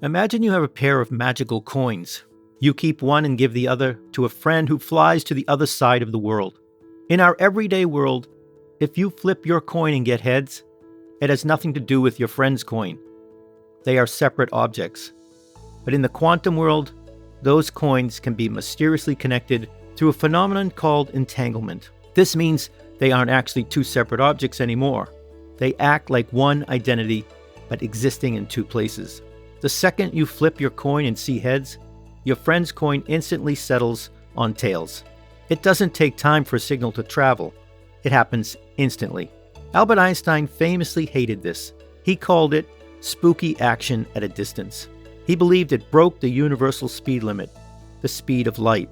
Imagine you have a pair of magical coins. You keep one and give the other to a friend who flies to the other side of the world. In our everyday world, if you flip your coin and get heads, it has nothing to do with your friend's coin. They are separate objects. But in the quantum world, those coins can be mysteriously connected through a phenomenon called entanglement. This means they aren't actually two separate objects anymore. They act like one identity, but existing in two places. The second you flip your coin and see heads, your friend's coin instantly settles on tails. It doesn't take time for a signal to travel. It happens instantly. Albert Einstein famously hated this. He called it spooky action at a distance. He believed it broke the universal speed limit, the speed of light.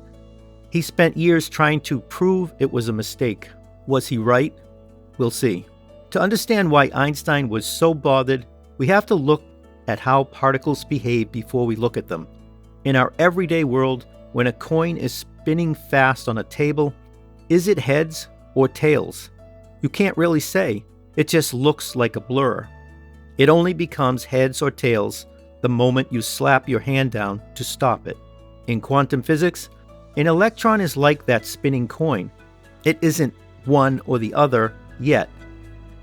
He spent years trying to prove it was a mistake. Was he right? We'll see. To understand why Einstein was so bothered, we have to look at how particles behave before we look at them. In our everyday world, when a coin is spinning fast on a table, is it heads or tails? You can't really say. It just looks like a blur. It only becomes heads or tails the moment you slap your hand down to stop it. In quantum physics, an electron is like that spinning coin. It isn't one or the other yet.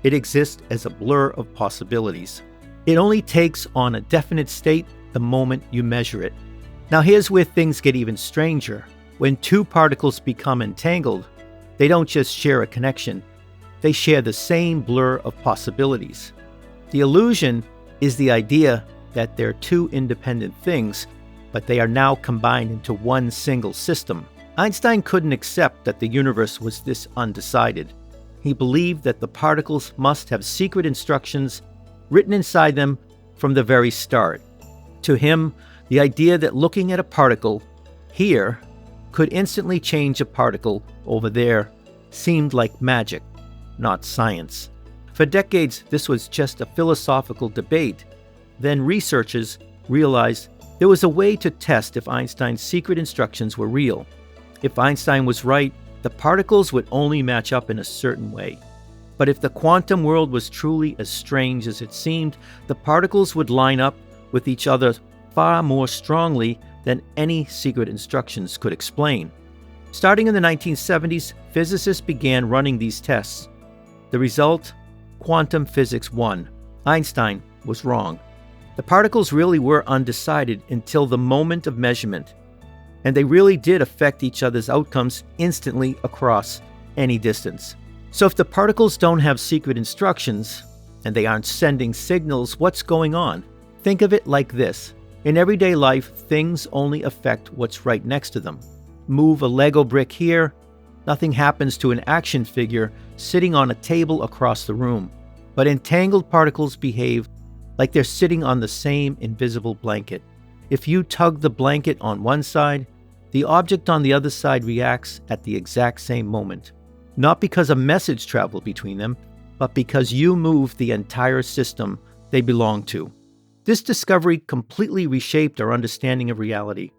It exists as a blur of possibilities. It only takes on a definite state the moment you measure it. Now here's where things get even stranger. When two particles become entangled, they don't just share a connection. They share the same blur of possibilities. The illusion is the idea that they're two independent things, but they are now combined into one single system. Einstein couldn't accept that the universe was this undecided. He believed that the particles must have secret instructions written inside them from the very start. To him, the idea that looking at a particle here could instantly change a particle over there seemed like magic, not science. For decades, this was just a philosophical debate. Then researchers realized there was a way to test if Einstein's secret instructions were real. If Einstein was right, the particles would only match up in a certain way. But if the quantum world was truly as strange as it seemed, the particles would line up with each other far more strongly than any secret instructions could explain. Starting in the 1970s, physicists began running these tests. The result? Quantum physics won. Einstein was wrong. The particles really were undecided until the moment of measurement, and they really did affect each other's outcomes instantly across any distance. So if the particles don't have secret instructions, and they aren't sending signals, what's going on? Think of it like this. In everyday life, things only affect what's right next to them. Move a Lego brick here, nothing happens to an action figure sitting on a table across the room. But entangled particles behave like they're sitting on the same invisible blanket. If you tug the blanket on one side, the object on the other side reacts at the exact same moment. Not because a message traveled between them, but because you moved the entire system they belong to. This discovery completely reshaped our understanding of reality.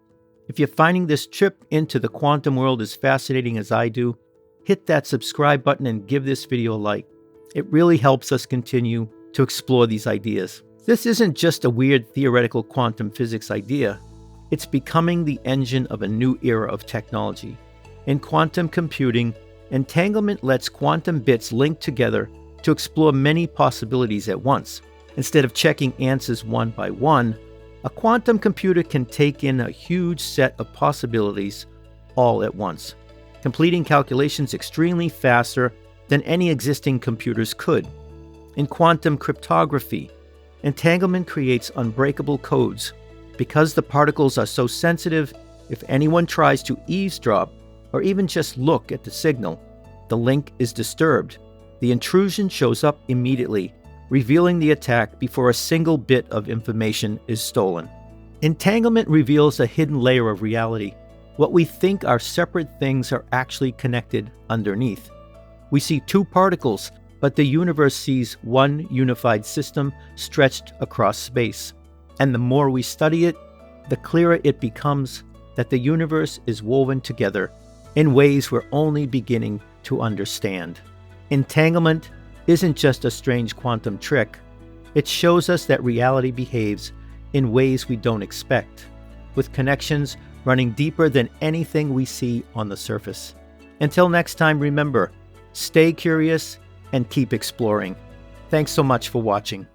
If you're finding this trip into the quantum world as fascinating as I do, hit that subscribe button and give this video a like. It really helps us continue to explore these ideas. This isn't just a weird theoretical quantum physics idea. It's becoming the engine of a new era of technology. In quantum computing, entanglement lets quantum bits link together to explore many possibilities at once. Instead of checking answers one by one, a quantum computer can take in a huge set of possibilities all at once, completing calculations extremely faster than any existing computers could. In quantum cryptography, entanglement creates unbreakable codes. Because the particles are so sensitive, if anyone tries to eavesdrop or even just look at the signal, the link is disturbed. The intrusion shows up immediately, revealing the attack before a single bit of information is stolen. Entanglement reveals a hidden layer of reality. What we think are separate things are actually connected underneath. We see two particles, but the universe sees one unified system stretched across space. And the more we study it, the clearer it becomes that the universe is woven together in ways we're only beginning to understand. Entanglement isn't just a strange quantum trick. It shows us that reality behaves in ways we don't expect, with connections running deeper than anything we see on the surface. Until next time, remember, stay curious and keep exploring. Thanks so much for watching.